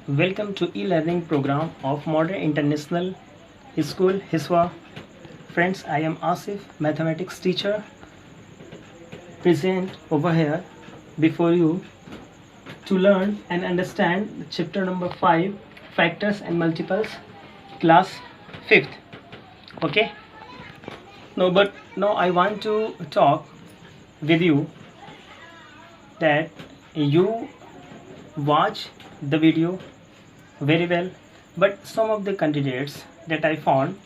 Welcome to e-learning program of Modern International School Hiswa. Friends, I am Asif, mathematics teacher, present over here before you to learn and understand chapter number 5, factors and multiples, class 5th. Okay. Now I want to talk with you that you watch the video very well, but some of the candidates that I found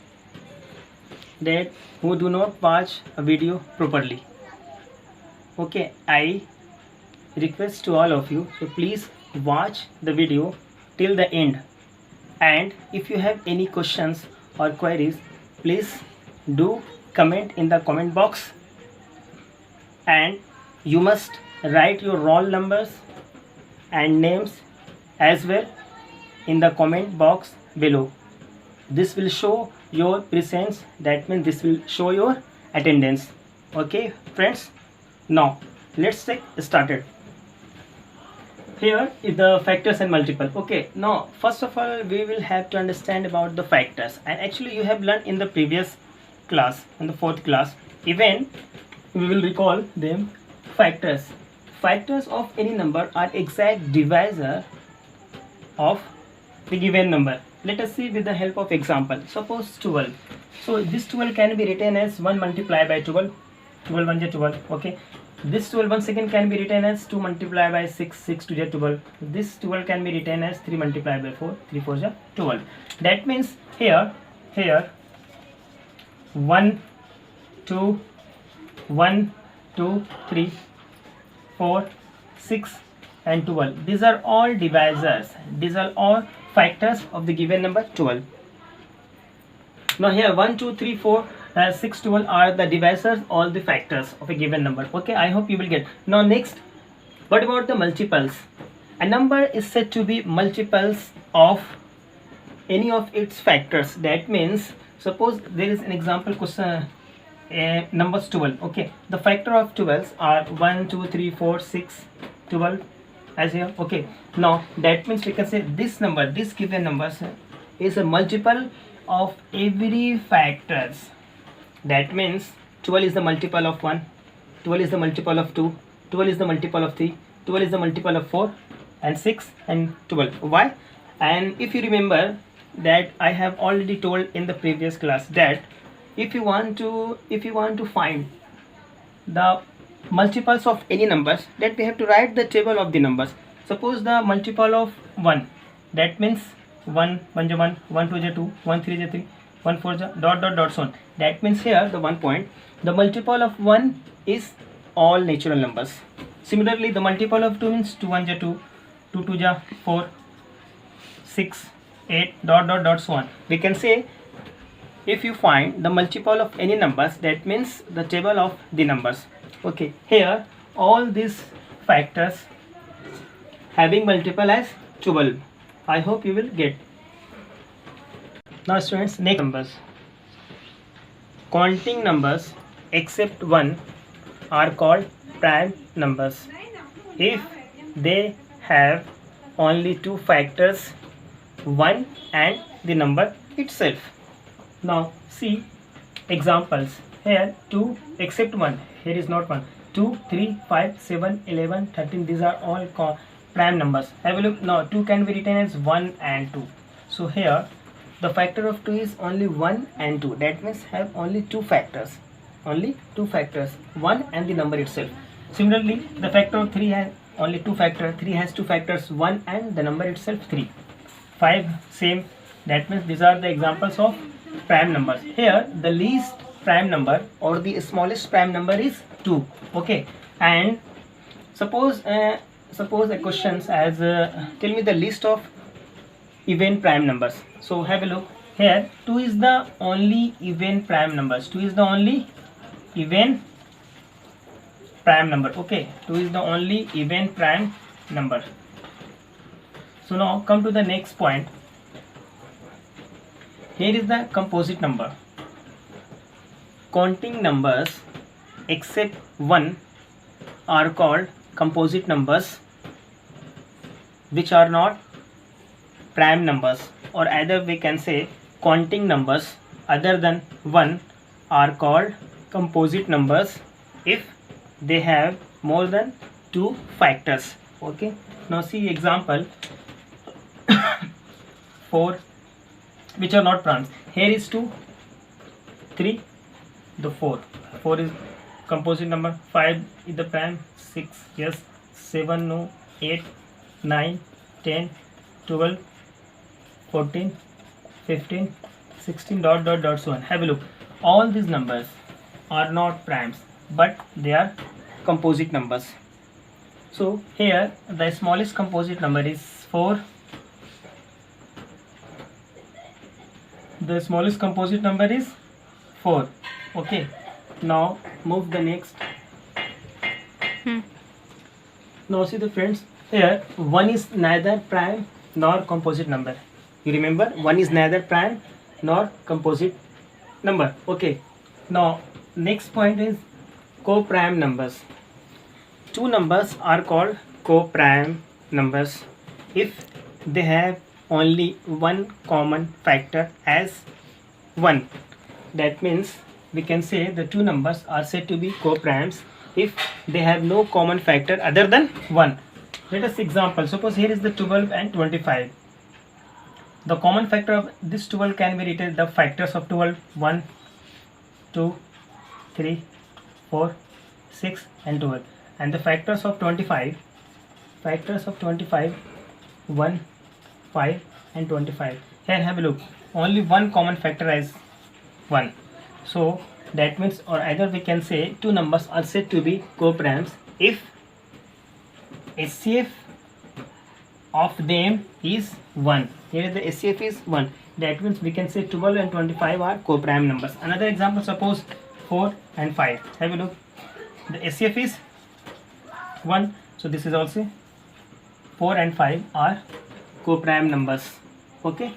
that who do not watch a video properly. Okay, I request to all of you, so please watch the video till the end, and if you have any questions or queries, please do comment in the comment box, and you must write your roll numbers and names as well in the comment box below. This will show your presence, that means this will show your attendance. Okay friends, now let's get started. Here is the factors and multiple. Okay, now first of all we will have to understand about the factors, and actually you have learned in the previous class, in the 4th class. Even we will recall them. Factors of any number are exact divisor of the given number. Let us see with the help of example. Suppose 12. So this 12 can be written as 1 multiplied by 12. 12 1 is 12. Okay. This 12 once again can be written as 2 multiplied by 6. 6 2 is 12. This 12 can be written as 3 multiplied by 4. 3 4 is 12. That means here 1 2 1 2 3 4 6 and 12. These are all divisors. These are all factors of the given number 12. Now here 1 2 3 4 6 12 are the divisors, all the factors of a given number. Okay, I hope you will get. Now next, what about the multiples? A number is said to be multiples of any of its factors. That means suppose there is an example question, numbers 12. Okay, the factor of 12 are 1 2 3 4 6 12 as here. Okay, now that means we can say this number, this given number is a multiple of every factors. That means 12 is the multiple of 1, 12 is the multiple of 2, 12 is the multiple of 3, 12 is the multiple of 4 and 6 and 12. Why? And if you remember that I have already told in the previous class that if you want to find the multiples of any numbers, that we have to write the table of the numbers. Suppose the multiple of 1, that means 1 1 is 1, 1 2 is 2, 1 3 is 3, 1 4 is dot dot dot so on. That means here the 1 point, the multiple of 1 is all natural numbers. Similarly the multiple of 2 means 2 1 is 2, 2 2 is 4, 6 8 dot dot dot so on. We can say if you find the multiple of any numbers, that means the table of the numbers. Okay, here all these factors having multiple as 12. I hope you will get. Now students, next numbers. Counting numbers except 1 are called prime numbers if they have only 2 factors, 1 and the number itself. Now see examples. Here 2 except 1, here is not 1, 2 3 5 7 11 13, these are all prime numbers. Have a look. Now 2 can be written as 1 and 2. So here the factor of 2 is only 1 and 2. That means have only 2 factors, 1 and the number itself. Similarly the factor of 3 has only 2 factors, 3 has 2 factors, 1 and the number itself 3. 5 same. That means these are the examples of prime numbers. Here the least prime number or the smallest prime number is 2. Okay, and suppose a question as tell me the list of even prime numbers. So have a look. Here 2 is the only even prime numbers. 2 is the only even prime number. Okay, 2 is the only even prime number. So now come to the next point. Here is the composite number. Counting numbers except 1 are called composite numbers which are not prime numbers, or either we can say counting numbers other than 1 are called composite numbers if they have more than 2 factors. Okay, now see example 4, which are not primes. Here is 2, 3, the 4 is composite number, 5 is the prime, 6 yes, 7 no, 8, 9, 10, 12, 14, 15, 16 dot dot dot so on. Have a look. All these numbers are not primes, but they are composite numbers. So here the smallest composite number is 4. The smallest composite number is 4. Okay, now move the next. Now see the friends, here 1 is neither prime nor composite number. You remember, 1 is neither prime nor composite number. Okay, now next point is co-prime numbers. 2 numbers are called co-prime numbers if they have only one common factor as 1. That means we can say the 2 numbers are said to be co-primes if they have no common factor other than 1. Let us example, suppose here is the 12 and 25. The common factor of this 12 can be written, the factors of 12, 1, 2, 3, 4, 6 and 12, and the factors of 25, 1, 5 and 25. Here have a look, only one common factor as 1. So that means, or either we can say 2 numbers are said to be co-primes if SCF of them is 1. Here the SCF is 1. That means we can say 12 and 25 are co-prime numbers. Another example, suppose 4 and 5. Have a look. The SCF is 1. So this is also 4 and 5 are co-prime numbers. Okay.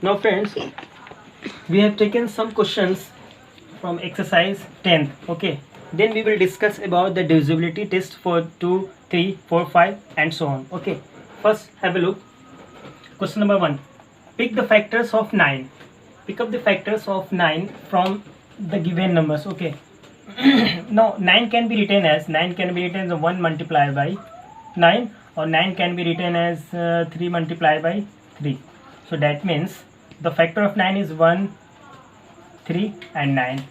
Now friends, we have taken some questions from exercise 10th. Okay. Then we will discuss about the divisibility test for 2, 3, 4, 5 and so on. Okay. First have a look. Question number 1. Pick the factors of 9. Pick up the factors of 9 from the given numbers. Okay. Now 9 can be written as 1 multiplied by 9, or 9 can be written as 3 multiplied by 3. So that means the factor of 9 is 1, 3 and 9.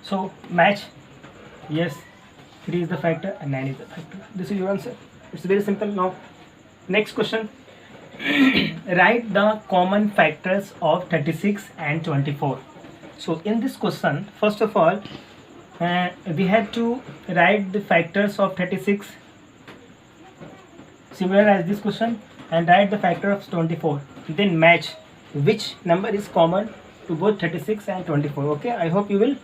So match. Yes, 3 is the factor and 9 is the factor. This is your answer. It's very simple. Now next question. Write the common factors of 36 and 24. So in this question, first of all, we have to write the factors of 36 similar as this question, and write the factor of 24. Then match which number is common to both 36 and 24. Okay, I hope you will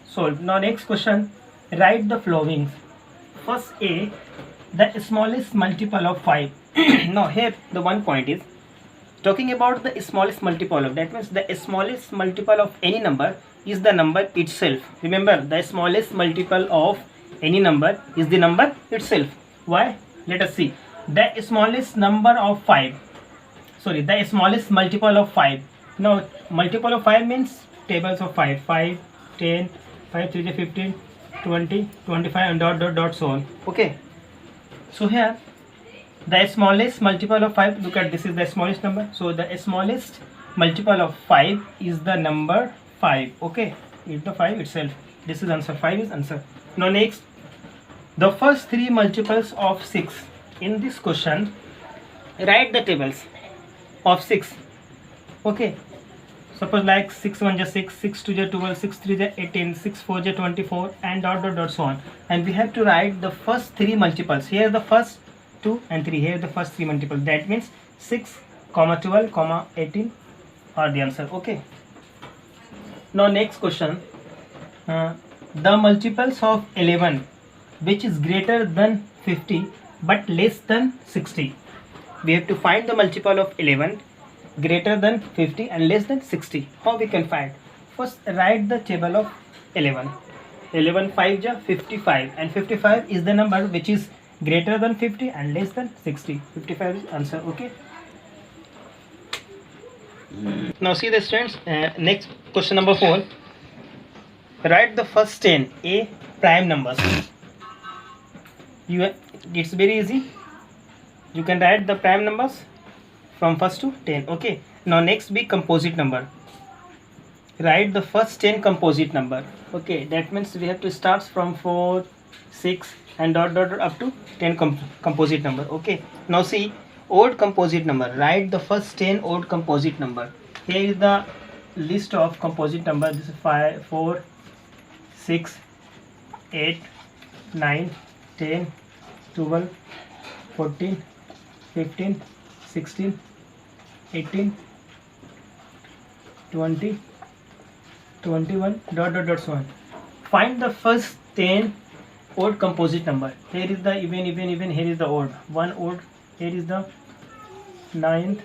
solve. Now next question, write the following. First A, the smallest multiple of 5. Now here the one point is talking about the smallest multiple of, that means the smallest multiple of any number is the number itself. Remember, the smallest multiple of any number is the number itself. Why? Let us see. The smallest number of 5, sorry, the smallest multiple of 5. Now multiple of 5 means tables of 5, 5, 10, 5, 3, 15, 20, 25 and dot dot dot so on. Okay. So here the smallest multiple of 5, look at this is the smallest number. So the smallest multiple of 5 is the number 5. Okay, it's the 5 itself. This is answer. 5 is answer. Now next, the first 3 multiples of 6. In this question, write the tables of 6. Okay, suppose like 6 1 is 6, 6 2 is 12, 6 3 is 18, 6 4 is 24 and dot dot dot so on. And we have to write the first 3 multiples. Here the first 2 and 3. Here the first 3 multiples. That means 6, 12, 18 are the answer. Okay. Now next question, the multiples of 11 which is greater than 50 but less than 60. We have to find the multiple of 11 greater than 50 and less than 60. How we can find? First write the table of 11. 11 5 ja 55, and 55 is the number which is greater than 50 and less than 60. 55 is answer. Okay. Now see the students, next question number 4. Write the first 10 A prime numbers. It's very easy. You can write the prime numbers from first to 10. Okay. Now next be composite number. Write the first 10 composite number. Okay, that means we have to start from 4, 6 and dot up to 10 composite number. Okay, now see odd composite number. Write the first 10 odd composite number. Here is the list of composite number. This is 5, 4, 6, 8, 9, 10, 12, 14, 15, 16, 18, 20, 21 dot so on. Find the first 10 odd composite number. Here is the even, here is the odd. One odd, here is the 9th,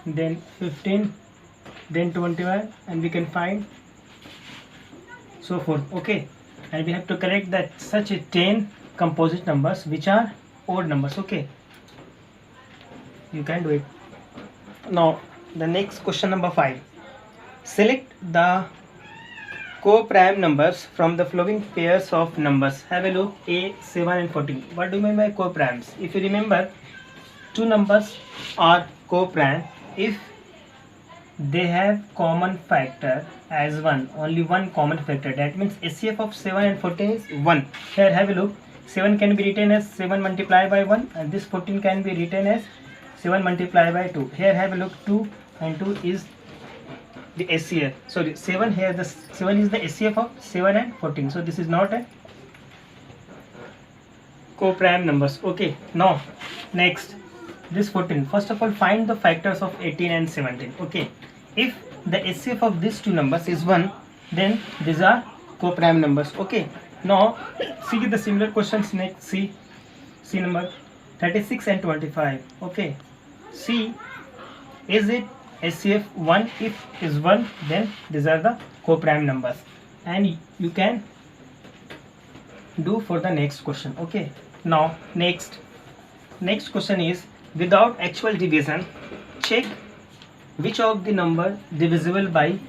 then 15, then 21, and we can find so forth. Okay, and we have to correct that such a 10 composite numbers which are odd numbers. Okay, you can do it. Now the next question number 5. Select the co-prime numbers from the following pairs of numbers. Have a look. A, 7 and 14. What do you mean by co-primes? If you remember, two numbers are co-prime if they have common factor as 1. Only one common factor. That means SCF of 7 and 14 is 1. Here have a look. 7 can be written as 7 multiplied by 1, and this 14 can be written as 7 multiplied by 2. Here have a look. 2 and 2 is the SCF. Sorry, 7 here, the 7 is the SCF of 7 and 14. So this is not a co-prime numbers. Okay, now next this 14. First of all, find the factors of 18 and 17. Okay, if the SCF of these two numbers is 1, then these are co-prime numbers. Okay, now see the similar questions next. See number 36 and 25. Okay, see, is it SCF 1? If is 1, then these are the co-prime numbers, and you can do for the next question. Okay, now next question is, without actual division, check which of the number divisible by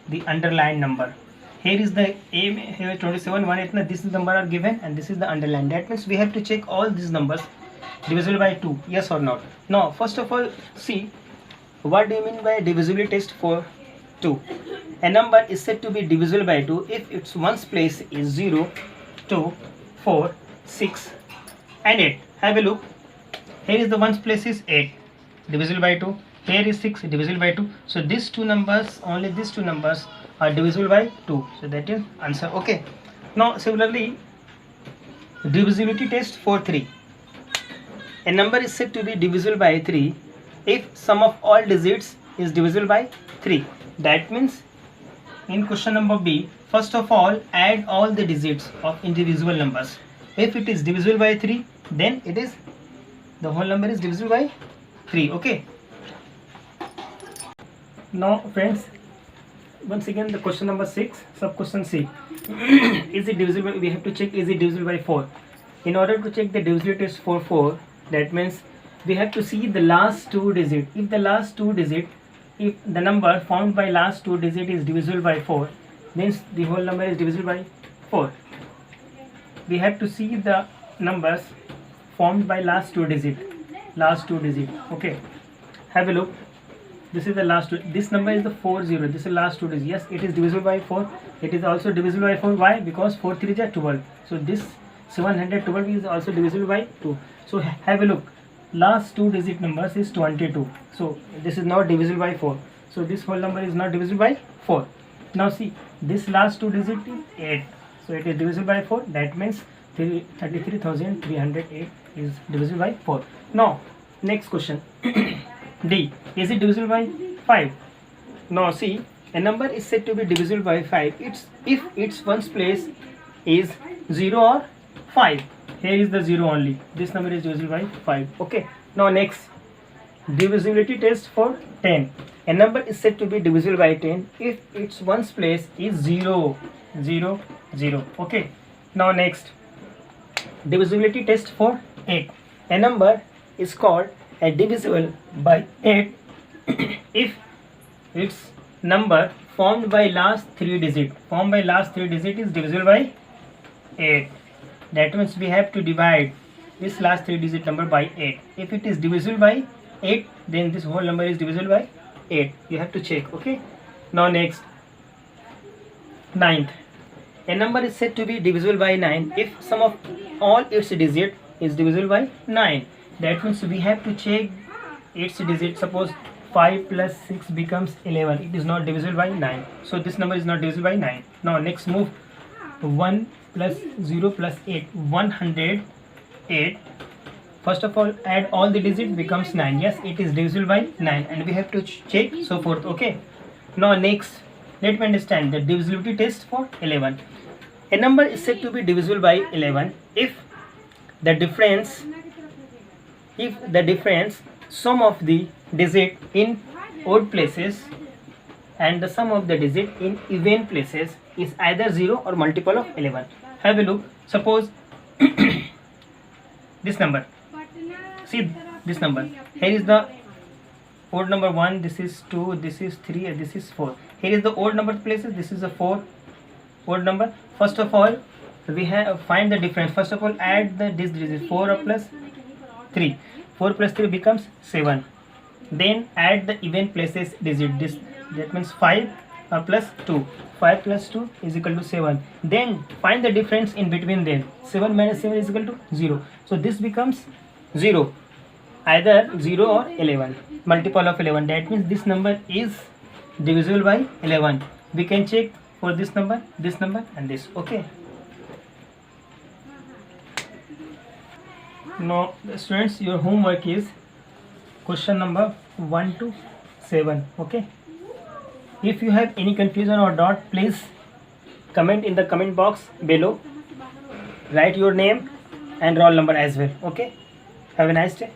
the underlined number. Here is the A, here 27, 1, this number are given and this is the underlined. That means we have to check all these numbers divisible by 2, yes or not. Now first of all, see, what do you mean by divisibility test for 2? A number is said to be divisible by 2 if its ones place is 0, 2, 4, 6 and 8. Have a look. Here is the ones place is 8, divisible by 2. Here is 6, divisible by 2. So these two numbers, only these two numbers are divisible by 2. So that is answer. Okay. Now similarly, divisibility test for 3. A number is said to be divisible by 3 if sum of all digits is divisible by 3. That means in question number B, first of all add all the digits of indivisible numbers. If it is divisible by 3, then it is the whole number is divisible by 3. Okay. Now friends, once again the question number 6, sub question C. Is it divisible? We have to check, is it divisible by 4? In order to check the divisibility test for 4, that means we have to see the last two digits. If the last two digits, if the number found by last two digits is divisible by 4, means the whole number is divisible by 4. We have to see the numbers formed by last two digits. Okay, have a look. This is the last two. This number is the 40. This is last two digits. Yes, it is divisible by 4. It is also divisible by 4. Why? Because 4 3 is 12. So this 712 is also divisible by 2. So have a look. Last two digit numbers is 22. So this is not divisible by 4. So this whole number is not divisible by 4. Now see, this last two digit is 8. So it is divisible by 4. That means 33,308 is divisible by 4. Now next question. D. Is it divisible by 5? Now see, a number is said to be divisible by 5 if its ones place is 0 or 5. Here is the 0 only. This number is divisible by 5. Okay. Now next, divisibility test for 10. A number is said to be divisible by 10 if its ones place is 0, 0, 0. Okay. Now next, divisibility test for 8. A number is called a divisible by 8 if its number formed by last 3 digit is divisible by 8. That means we have to divide this last 3 digit number by 8. If it is divisible by 8, then this whole number is divisible by 8. You have to check. Okay. Now next, 9th. A number is said to be divisible by 9 if sum of all its digit is divisible by 9. That means we have to check its digit. Suppose 5 plus 6 becomes 11. It is not divisible by 9. So this number is not divisible by 9. Now next move, 1 plus 0 plus 8, 108. First of all, add all the digits, becomes 9. Yes, it is divisible by 9 and we have to check so forth. Okay. Now next, let me understand the divisibility test for 11. A number is said to be divisible by 11 if the difference sum of the digit in odd places and the sum of the digit in even places is either 0 or multiple of 11. Have a look. Suppose this number. See this number. Here is the odd number 1, this is 2, this is 3, and this is 4. Here is the odd number places. This is a 4 odd number. First of all, we have find the difference. First of all, add this digit 4 plus 3. 4 plus 3 becomes 7. Then add the even places digit. That means 5 plus 2. 5 plus 2 is equal to 7. Then find the difference in between them. 7 minus 7 is equal to 0. So this becomes 0. Either 0 or 11. Multiple of 11. That means this number is divisible by 11. We can check for this number, and this. Okay. Now students, your homework is question number 1 to 7. Okay. If you have any confusion or doubt, please comment in the comment box below. Write your name and roll number as well. Okay. Have a nice day.